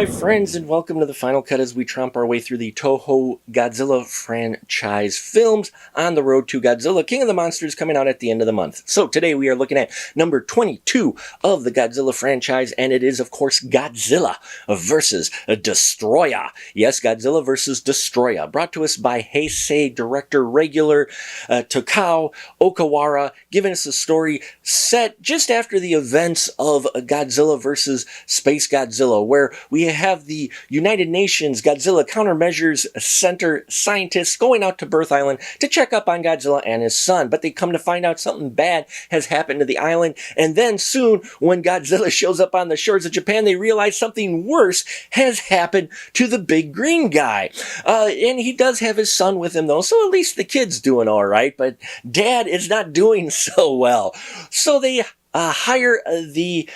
my friends, and welcome to the final cut as we tromp our way through the Toho Godzilla franchise films on the road to Godzilla, King of the Monsters, coming out at the end of the month. So today we are looking at number 22 of the Godzilla franchise, and it is, of course, Godzilla versus Destroyah. Yes, Godzilla versus Destroyah, brought to us by Heisei director regular Takao Okawara, giving us a story set just after the events of Godzilla versus Space Godzilla, where we have the United Nations Godzilla Countermeasures Center scientists going out to Birth Island to check up on Godzilla and his son. But they come to find out something bad has happened to the island. And then soon, when Godzilla shows up on the shores of Japan, they realize something worse has happened to the big green guy. And he does have his son with him, though, so at least the kid's doing all right. But Dad is not doing so well. So they hire the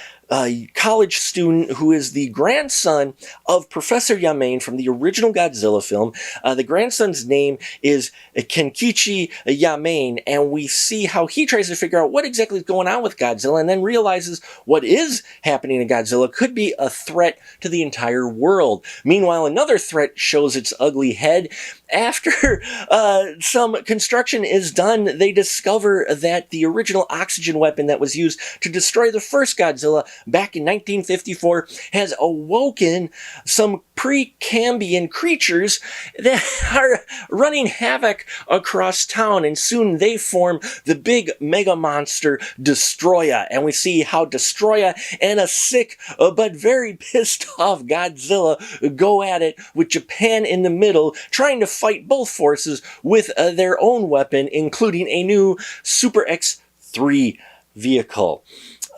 college student who is the grandson of Professor Yamane from the original Godzilla film. The grandson's name is Kenkichi Yamane, and we see how he tries to figure out what exactly is going on with Godzilla, and then realizes what is happening to Godzilla could be a threat to the entire world. Meanwhile, another threat shows its ugly head. After some construction is done, they discover that the original oxygen weapon that was used to destroy the first Godzilla back in 1954 has awoken some Precambrian creatures that are running havoc across town, and soon they form the big mega monster Destroyah, and we see how Destroyah and a sick but very pissed off Godzilla go at it with Japan in the middle, trying to fight both forces with their own weapon, including a new Super X-3 vehicle.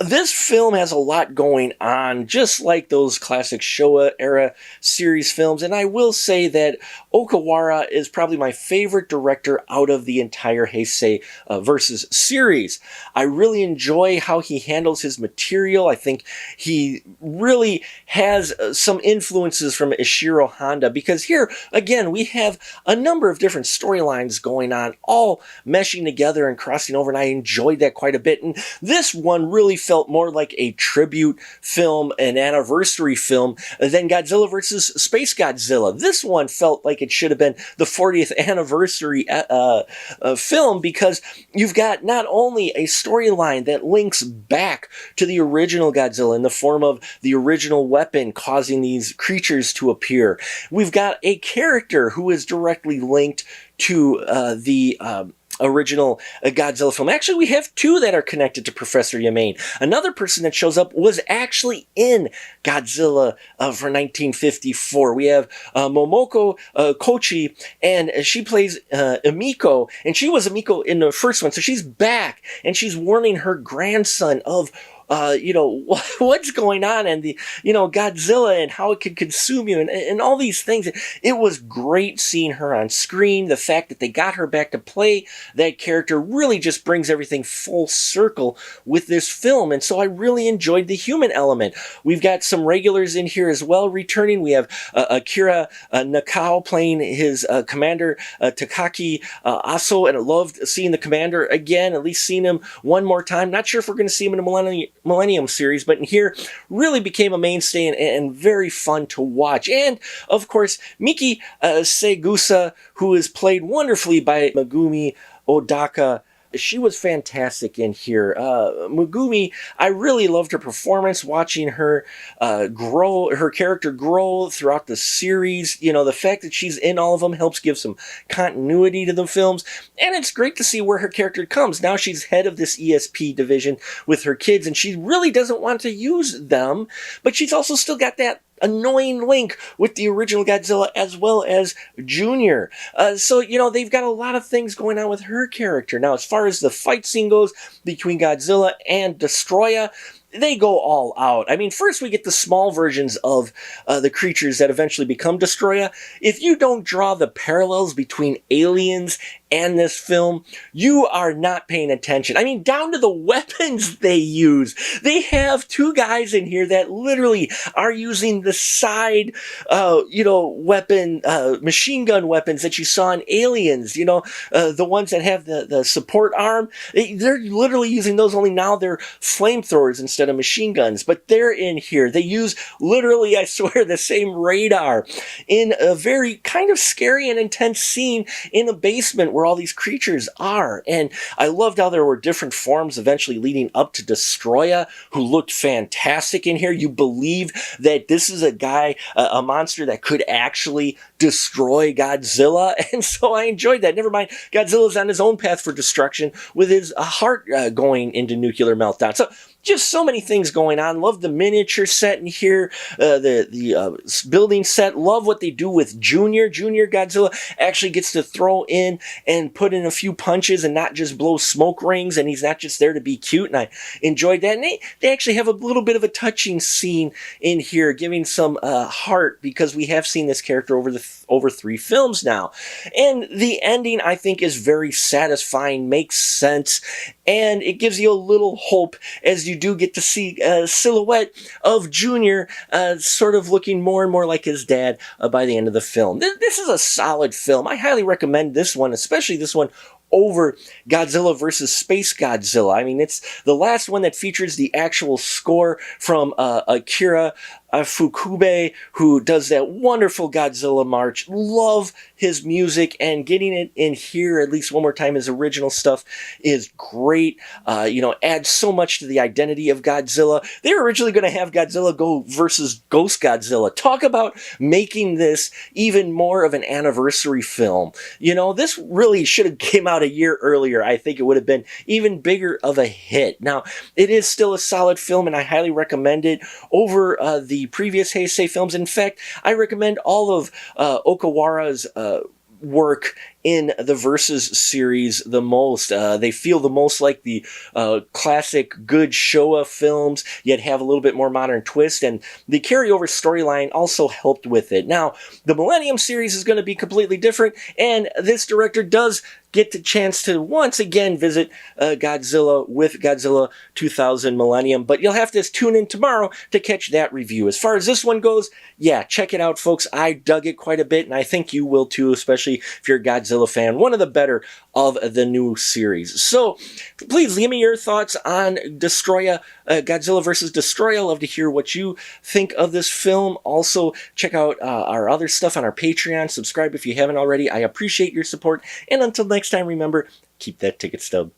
This film has a lot going on, just like those classic Showa-era series films, and I will say that Okawara is probably my favorite director out of the entire Heisei versus series. I really enjoy how he handles his material. I think he really has some influences from Ishiro Honda, because here, again, we have a number of different storylines going on, all meshing together and crossing over, and I enjoyed that quite a bit. And this one really felt more like a tribute film, an anniversary film, than Godzilla vs. Space Godzilla. This one felt like it should have been the 40th anniversary film, because you've got not only a storyline that links back to the original Godzilla in the form of the original weapon causing these creatures to appear, we've got a character who is directly linked to the original Godzilla film. Actually, we have two that are connected to Professor Yamane. Another person that shows up was actually in Godzilla for 1954. We have Momoko Kochi, and she plays Emiko, and she was Emiko in the first one, so she's back, and she's warning her grandson of what's going on, and the, Godzilla and how it could consume you, and all these things. It was great seeing her on screen. The fact that they got her back to play that character really just brings everything full circle with this film, and so I really enjoyed the human element. We've got some regulars in here as well returning. We have Akira Nakao playing his commander, Takaki Aso, and I loved seeing the commander again, at least seeing him one more time. Not sure if we're going to see him in a Millennium series, but in here really became a mainstay and very fun to watch. And of course, Miki Segusa, who is played wonderfully by Megumi Odaka. She was fantastic in here. Megumi, I really loved her performance, watching her her character grow throughout the series. The fact that she's in all of them helps give some continuity to the films, and it's great to see where her character comes. Now she's head of this ESP division with her kids, and she really doesn't want to use them, but she's also still got that annoying link with the original Godzilla as well as Junior. So they've got a lot of things going on with her character. Now, as far as the fight scene goes between Godzilla and Destroyah, they go all out. I mean, first we get the small versions of the creatures that eventually become Destroyah. If you don't draw the parallels between Aliens and this film, you are not paying attention. I mean, down to the weapons they use. They have two guys in here that literally are using the side, weapon, machine gun weapons that you saw in Aliens, the ones that have the support arm. They're literally using those, only now they're flamethrowers instead of machine guns. But they're in here. They use literally, I swear, the same radar in a very kind of scary and intense scene in a basement where all these creatures are. And I loved how there were different forms eventually leading up to Destroyah, who looked fantastic in here. You believe that this is a guy, a monster that could actually destroy Godzilla. And so I enjoyed that. Never mind, Godzilla's on his own path for destruction with his heart going into nuclear meltdown. So just so many things going on. Love the miniature set in here, the building set. Love what they do with Junior. Junior Godzilla actually gets to throw in and put in a few punches and not just blow smoke rings, and he's not just there to be cute, and I enjoyed that. And they actually have a little bit of a touching scene in here, giving some heart, because we have seen this character over 3 films now. And the ending, I think, is very satisfying, makes sense, and it gives you a little hope as you do get to see a silhouette of Junior sort of looking more and more like his dad by the end of the film. This is a solid film. I highly recommend this one, especially this one, over Godzilla vs. Space Godzilla. I mean, it's the last one that features the actual score from Akira Fukube, who does that wonderful Godzilla march. Love his music, and getting it in here at least one more time, his original stuff, is great. Adds so much to the identity of Godzilla. They were originally going to have Godzilla go versus Ghost Godzilla. Talk about making this even more of an anniversary film. This really should have came out a year earlier. I think it would have been even bigger of a hit. Now, it is still a solid film, and I highly recommend it over the previous Heisei films. In fact, I recommend all of Okawara's work in the Versus series the most. They feel the most like the classic good Showa films, yet have a little bit more modern twist, and the carryover storyline also helped with it. Now, the Millennium series is going to be completely different, and this director does get the chance to once again visit Godzilla with Godzilla 2000 Millennium, but you'll have to tune in tomorrow to catch that review. As far as this one goes, yeah, check it out, folks. I dug it quite a bit, and I think you will too, especially if you're a Godzilla fan. One of the better of the new series. So please leave me your thoughts on Destroyah, Godzilla vs. Destroyah. I love to hear what you think of this film. Also, check out our other stuff on our Patreon. Subscribe if you haven't already. I appreciate your support. And until next time, remember, keep that ticket stub.